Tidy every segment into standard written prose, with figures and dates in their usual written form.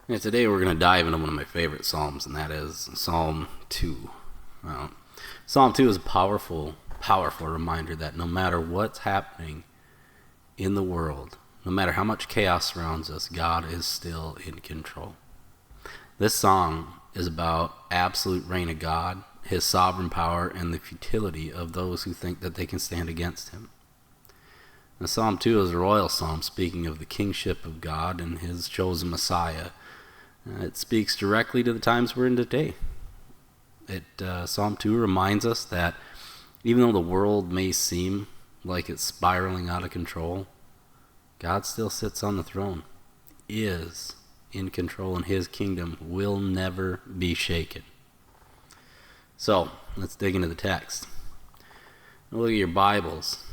And today we're going to dive into one of my favorite Psalms, and that is Psalm 2. Psalm 2 is a powerful reminder that no matter what's happening in the world, no matter how much chaos surrounds us, God is still in control. This song is about absolute reign of God, his sovereign power, and the futility of those who think that they can stand against him. Now, Psalm 2 is a royal psalm speaking of the kingship of God and his chosen Messiah. It speaks directly to the times we're in today. Psalm 2 reminds us that even though the world may seem like it's spiraling out of control, God still sits on the throne, is in control, and his kingdom will never be shaken. So, let's dig into the text. Look at your Bibles,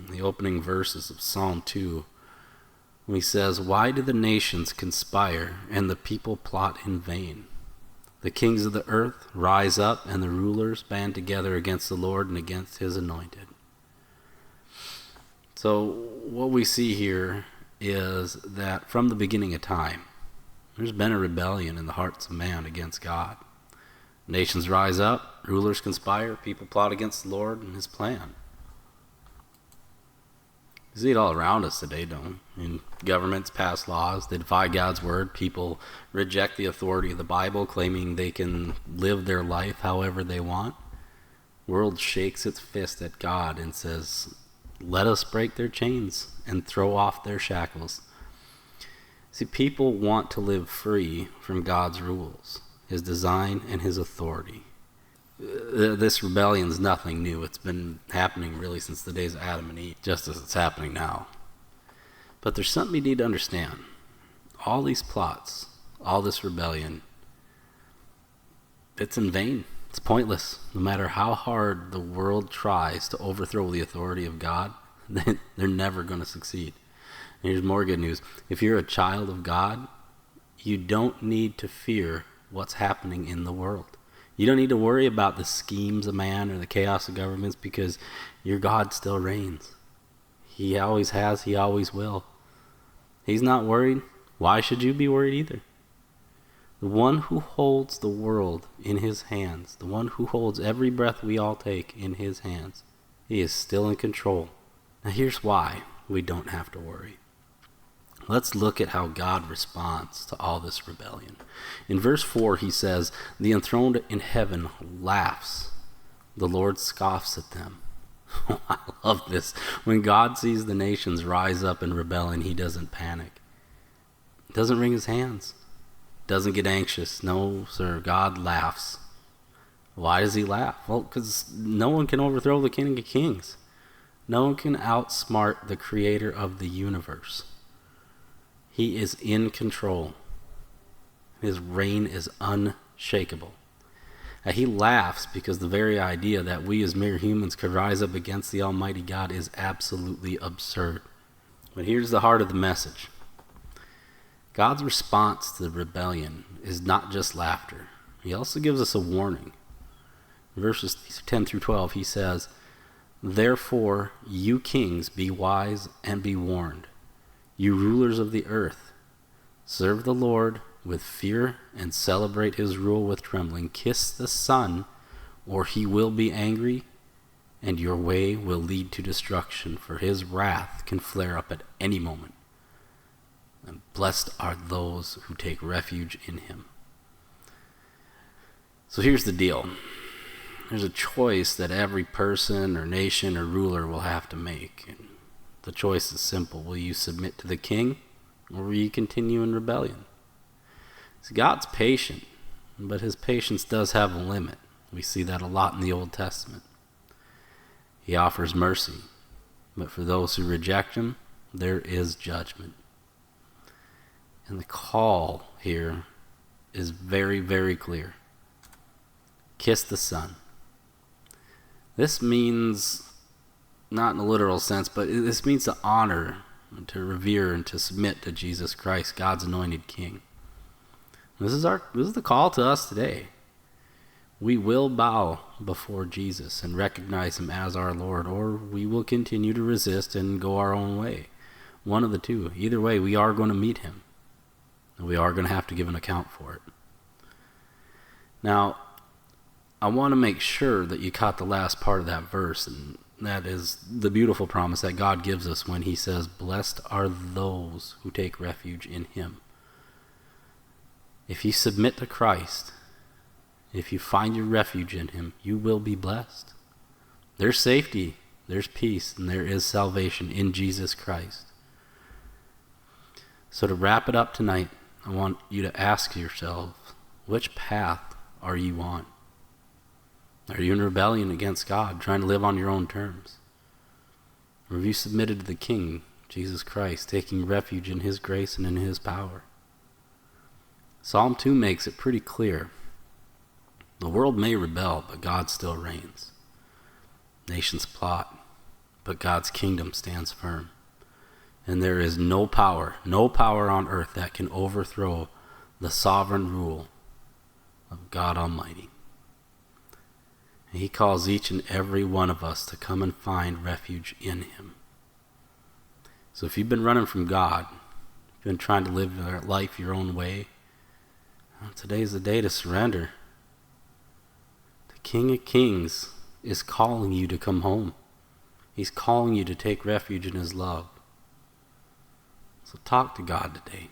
the opening verses of Psalm 2. When he says, "Why do the nations conspire and the people plot in vain? The kings of the earth rise up and the rulers band together against the Lord and against his anointed." So what we see here is that from the beginning of time, there's been a rebellion in the hearts of man against God. Nations rise up, rulers conspire, people plot against the Lord and his plan. You see it all around us today, don't we? I mean, governments pass laws, they defy God's word, people reject the authority of the Bible, claiming they can live their life however they want. The world shakes its fist at God and says, let us break their chains and throw off their shackles. See, people want to live free from God's rules, his design, and his authority. This rebellion is nothing new. It's been happening really since the days of Adam and Eve, just as it's happening now. But there's something you need to understand. All these plots, all this rebellion, it's in vain. It's pointless. No matter how hard the world tries to overthrow the authority of God, they're never going to succeed. And here's more good news. If you're a child of God, you don't need to fear what's happening in the world. You don't need to worry about the schemes of man or the chaos of governments, because your God still reigns. He always has, he always will. He's not worried. Why should you be worried either? The one who holds the world in his hands, the one who holds every breath we all take in his hands, he is still in control. Now here's why we don't have to worry. Let's look at how God responds to all this rebellion. In verse 4, he says, "The enthroned in heaven laughs. The Lord scoffs at them." I love this. When God sees the nations rise up in rebellion, he doesn't panic. Doesn't wring his hands. Doesn't get anxious. No, sir. God laughs. Why does he laugh? Well, because no one can overthrow the King of Kings. No one can outsmart the creator of the universe. He is in control. His reign is unshakable. He laughs because the very idea that we as mere humans could rise up against the Almighty God is absolutely absurd. But here's the heart of the message. God's response to the rebellion is not just laughter. He also gives us a warning. In verses 10 through 12, he says, "Therefore, you kings, be wise and be warned. You rulers of the earth, serve the Lord with fear and celebrate his rule with trembling. Kiss the Son, or he will be angry, and your way will lead to destruction, for his wrath can flare up at any moment. And blessed are those who take refuge in him." So here's the deal. There's a choice that every person or nation or ruler will have to make. And the choice is simple. Will you submit to the king, or will you continue in rebellion? See, God's patient, but his patience does have a limit. We see that a lot in the Old Testament. He offers mercy, but for those who reject him, there is judgment. And the call here is very, very clear. Kiss the Son. This means, not in a literal sense, but this means to honor, to revere, and to submit to Jesus Christ, God's anointed King. This is the call to us today. We will bow before Jesus and recognize him as our Lord, or we will continue to resist and go our own way. One of the two. Either way, we are going to meet him. and we are going to have to give an account for it. Now, I want to make sure that you caught the last part of that verse, and that is the beautiful promise that God gives us when he says, "Blessed are those who take refuge in him." If you submit to Christ, if you find your refuge in him, you will be blessed. There's safety, there's peace, and there is salvation in Jesus Christ. So to wrap it up tonight, I want you to ask yourself, which path are you on? Are you in rebellion against God, trying to live on your own terms? Or have you submitted to the King, Jesus Christ, taking refuge in his grace and in his power? Psalm 2 makes it pretty clear. The world may rebel, but God still reigns. Nations plot, but God's kingdom stands firm. And there is no power on earth that can overthrow the sovereign rule of God Almighty. And he calls each and every one of us to come and find refuge in him. So if you've been running from God, you've been trying to live your life your own way, well, today's the day to surrender. The King of Kings is calling you to come home. He's calling you to take refuge in his love. So talk to God today.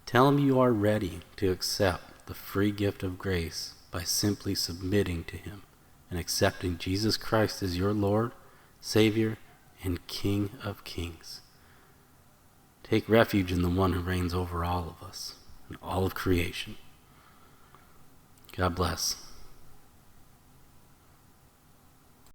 Tell him you are ready to accept the free gift of grace by simply submitting to him and accepting Jesus Christ as your Lord, Savior, and King of Kings. Take refuge in the one who reigns over all of us and all of creation. God bless.